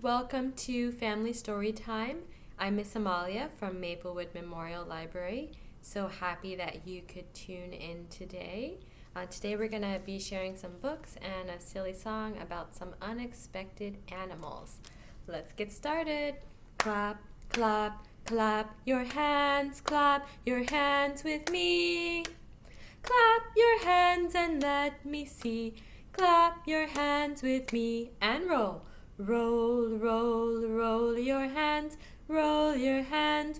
Welcome to Family Storytime. I'm Miss Amalia from Maplewood Memorial Library. So happy that you could tune in today. Today we're going to be sharing some books and a silly song about some unexpected animals. Let's get started. Clap, clap, clap your hands with me. Clap your hands and let me see. Clap your hands with me and roll. Roll, roll, roll your hands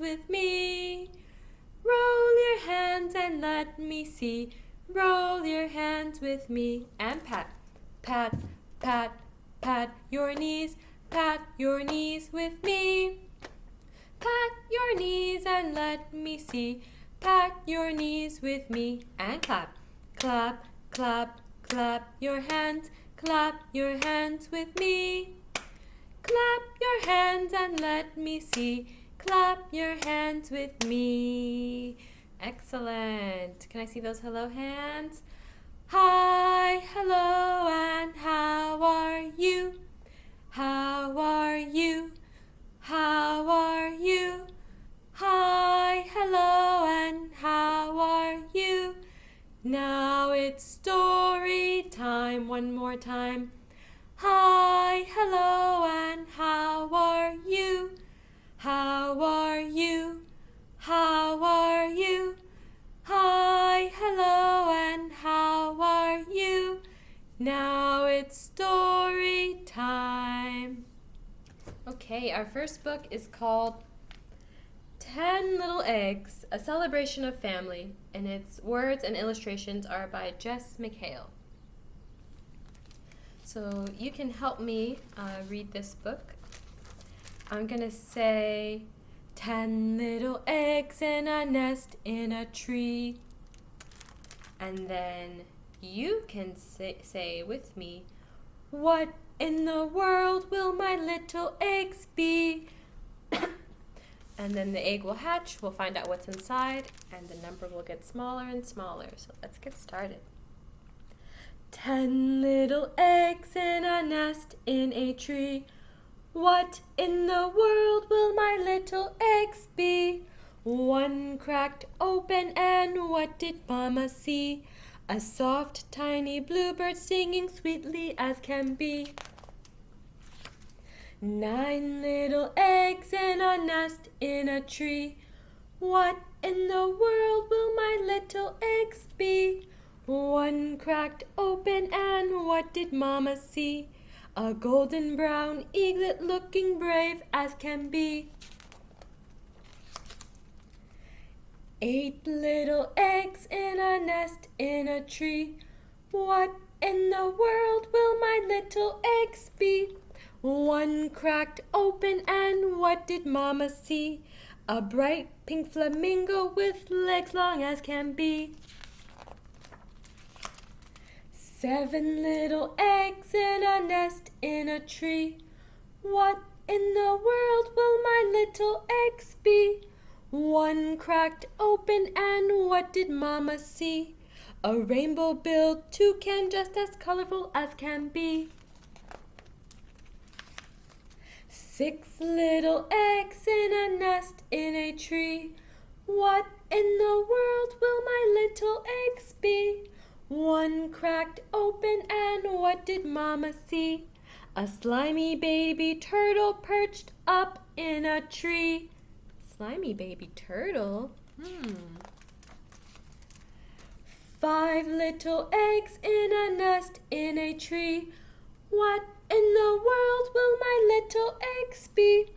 with me. Roll your hands and let me see. Roll your hands with me and pat, pat, pat, pat your knees with me. Pat your knees and let me see. Pat your knees with me and clap, clap, clap, clap your hands with me. Clap your hands and let me see. Clap your hands with me. Excellent. Can I see those hello hands? Hi, hello, and how are you? How are you? How are you? Hi, hello, and how are you? Now it's story time. One more time. Hi, hello, and how are you? How are you? How are you? Hi, hello, and how are you? Now it's story time. Okay, our first book is called 10 Little Eggs, A Celebration of Family, and its words and illustrations are by Jess McHale. So you can help me read this book. I'm going to say 10 little eggs in a nest in a tree. And then you can say with me, what in the world will my little eggs be? And then the egg will hatch, we'll find out what's inside, and the number will get smaller and smaller. So let's get started. 10 little eggs in a nest in a tree. What in the world will my little eggs be? One cracked open, and what did Mama see? A soft, tiny bluebird singing sweetly as can be. 9 little eggs in a nest in a tree. What in the world will my little eggs be? One cracked open, and what did Mama see? A golden brown eaglet looking brave as can be. 8 little eggs in a nest in a tree. What in the world will my little eggs be? One cracked open, and what did Mama see? A bright pink flamingo with legs long as can be. 7 little eggs in a nest in a tree. What in the world will my little eggs be? One cracked open, and what did Mama see? A rainbow-billed toucan just as colorful as can be. 6 little eggs in a nest in a tree. What in the world will my little eggs be? One cracked open, and what did Mama see? A slimy baby turtle perched up in a tree. Slimy baby turtle? 5 little eggs in a nest in a tree. What in the world will my little eggs be?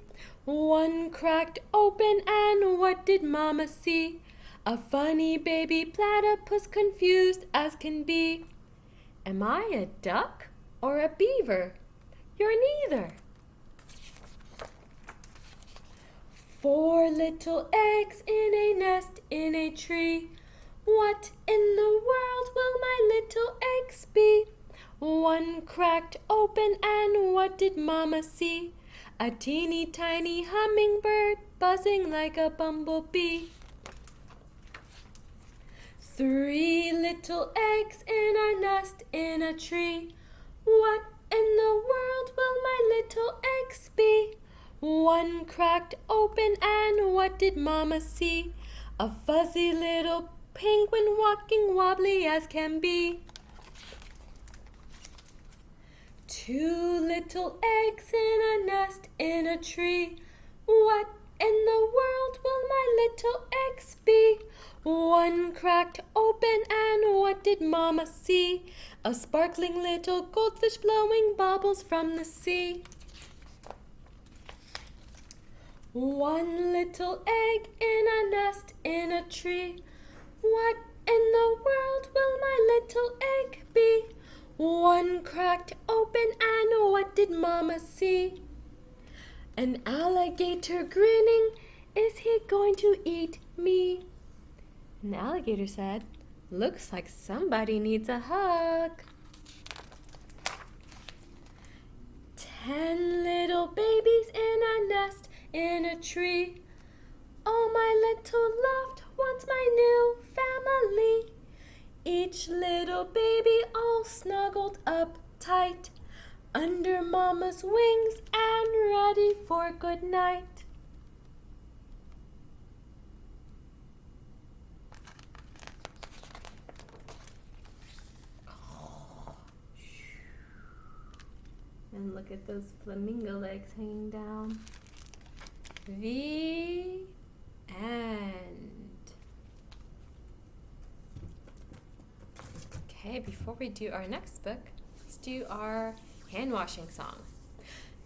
One cracked open, and what did Mama see? A funny baby platypus confused as can be. Am I a duck or a beaver? You're neither. 4 little eggs in a nest in a tree. What in the world will my little eggs be? One cracked open, and what did Mama see? A teeny tiny hummingbird buzzing like a bumblebee. 3 little eggs in a nest in a tree. What in the world will my little eggs be? One cracked open, and what did Mama see? A fuzzy little penguin walking wobbly as can be. Two little eggs in a nest in a tree. What in the world will my little eggs be? One cracked open, and what did Mama see? A sparkling little goldfish blowing bubbles from the sea. One little egg in a nest in a tree. What in the world will my little egg be? One cracked open, and what did Mama see? An alligator grinning, is he going to eat me? An alligator said, looks like somebody needs a hug. 10 little babies in a nest in a tree. Oh, my little loved one's my new family. Each little baby all snuggled up tight under Mama's wings and ready for good night. And look at those flamingo legs hanging down. The end. Okay, before we do our next book, let's do our hand washing song.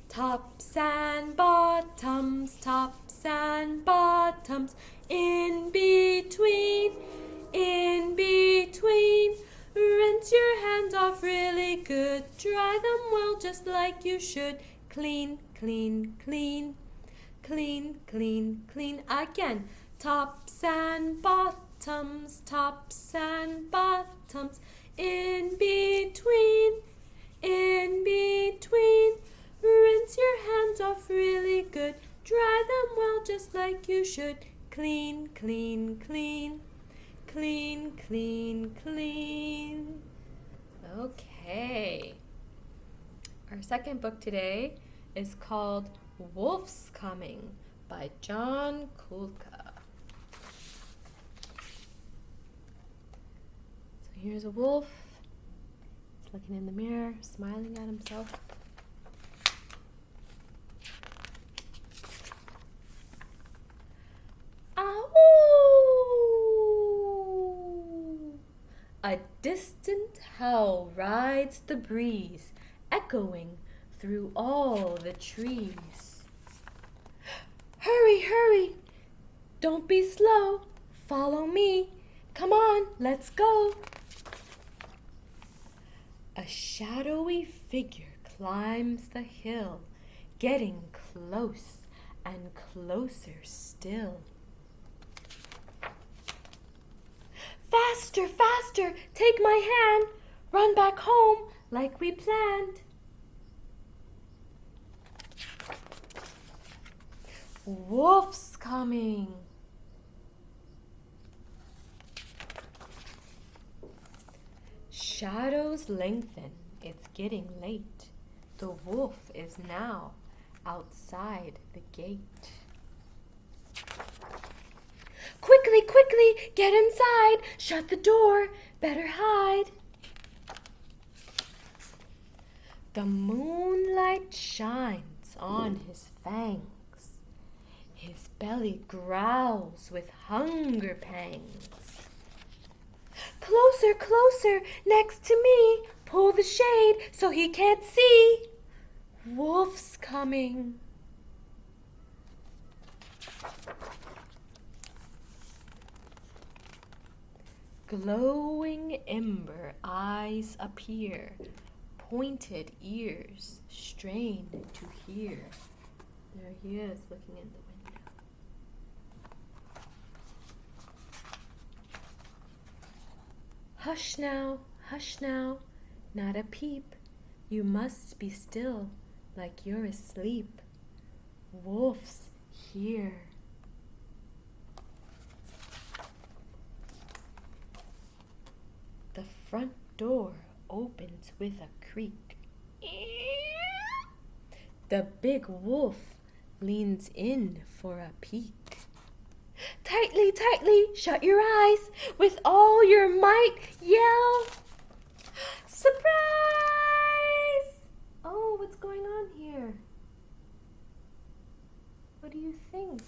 Tops and bottoms, in between, rinse your hands off really good, dry them well just like you should, clean, clean, clean, clean, clean, clean, again, tops and bottoms, in between, rinse your hands off really good, dry them well just like you should, clean, clean, clean, clean, clean, clean. Okay. Our second book today is called Wolf's Coming by John Kulka. So here's a wolf. He's looking in the mirror, smiling at himself. A distant howl rides the breeze, echoing through all the trees. Hurry, hurry! Don't be slow. Follow me. Come on, let's go. A shadowy figure climbs the hill, getting close and closer still. Faster, faster, take my hand, run back home like we planned. Wolf's coming. Shadows lengthen, it's getting late. The wolf is now outside the gate. Quickly, quickly, get inside. Shut the door, better hide. The moonlight shines on his fangs. His belly growls with hunger pangs. Closer, closer, next to me. Pull the shade so he can't see. Wolf's coming. Glowing ember eyes appear, pointed ears strain to hear. There he is looking in the window. Hush now, not a peep. You must be still like you're asleep. Wolf's here. The front door opens with a creak. The big wolf leans in for a peek. Tightly, tightly, shut your eyes. With all your might, yell, surprise! Oh, what's going on here? What do you think?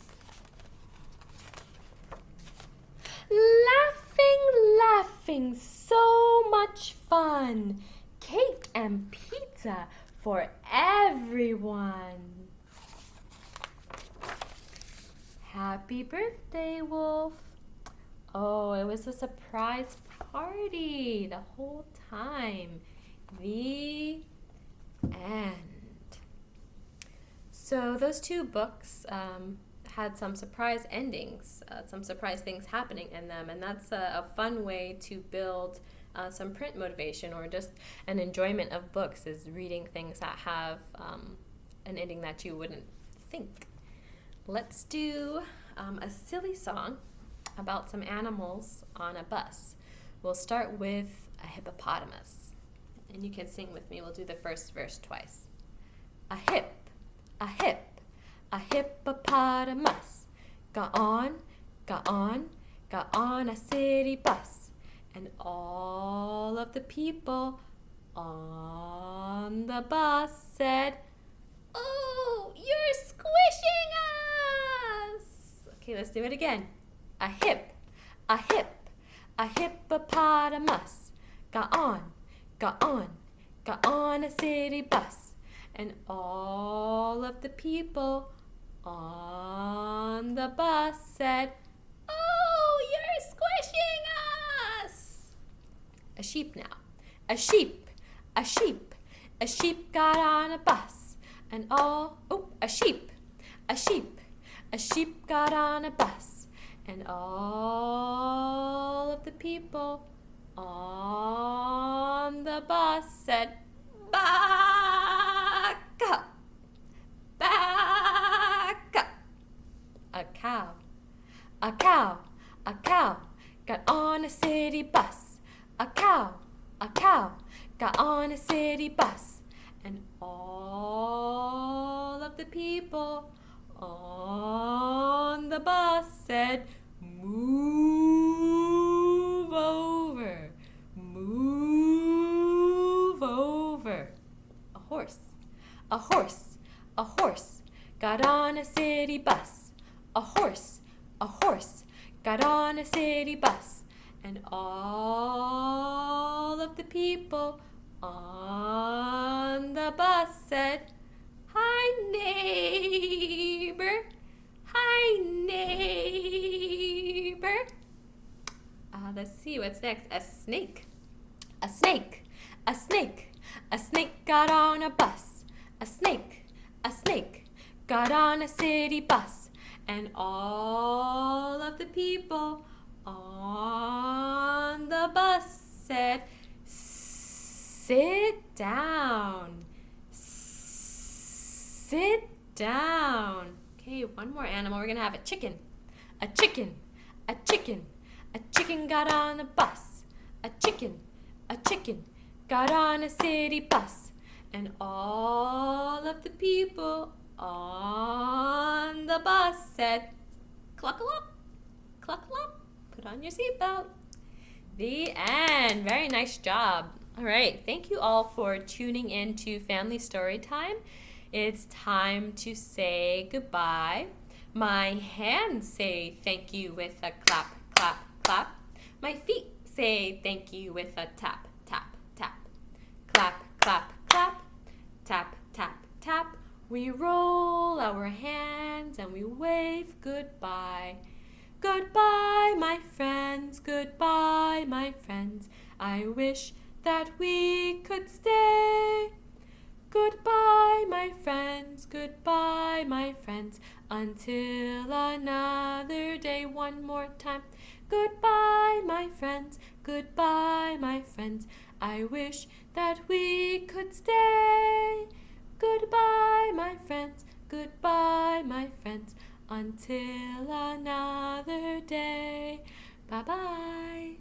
Laughing, laughing, so much fun. Cake and pizza for everyone. Happy birthday, Wolf. Oh, it was a surprise party the whole time. The end. So those two books had some surprise endings, some surprise things happening in them, and that's a fun way to build some print motivation or just an enjoyment of books, is reading things that have an ending that you wouldn't think. Let's do a silly song about some animals on a bus. We'll start with a hippopotamus, and you can sing with me. We'll do the first verse twice. A hippopotamus got on a city bus, and all of the people on the bus said, "Oh, you're squishing us!" Okay, let's do it again. A hippopotamus got on a city bus, and all of the people on the bus said, "Oh, you're squishing us!" A sheep now. A sheep got on a bus, and a sheep got on a bus, and all of the people on the bus said, "Back up, back up." A cow got on a city bus. A cow got on a city bus, and all of the people on the bus said, "Move over, move over." A horse got on a city bus. A horse got on a city bus, and all of the people on the bus said, "Hi, neighbor, hi, neighbor." Let's see, what's next? A snake got on a bus. A snake got on a city bus, and all of the people on the bus said, "Sit down, sit down." Okay, one more animal. We're gonna have a chicken got on a bus. A chicken got on a city bus, and all of the people on the bus said, "Cluck-a-lop, cluck-a-lop, put on your seatbelt." The end. Very nice job. All right, thank you all for tuning in to Family Storytime. It's time to say goodbye. My hands say thank you with a clap, clap, clap. My feet say thank you with a tap, tap, tap. Clap, clap, clap, tap, tap, tap. We roll our hands and we wave goodbye. Goodbye, my friends, goodbye, my friends. I wish that we could stay. Goodbye, my friends, goodbye, my friends, until another day. One more time. Goodbye, my friends, goodbye, my friends. I wish that we could stay. Goodbye, my friends, goodbye, my friends, until another day. Bye-bye.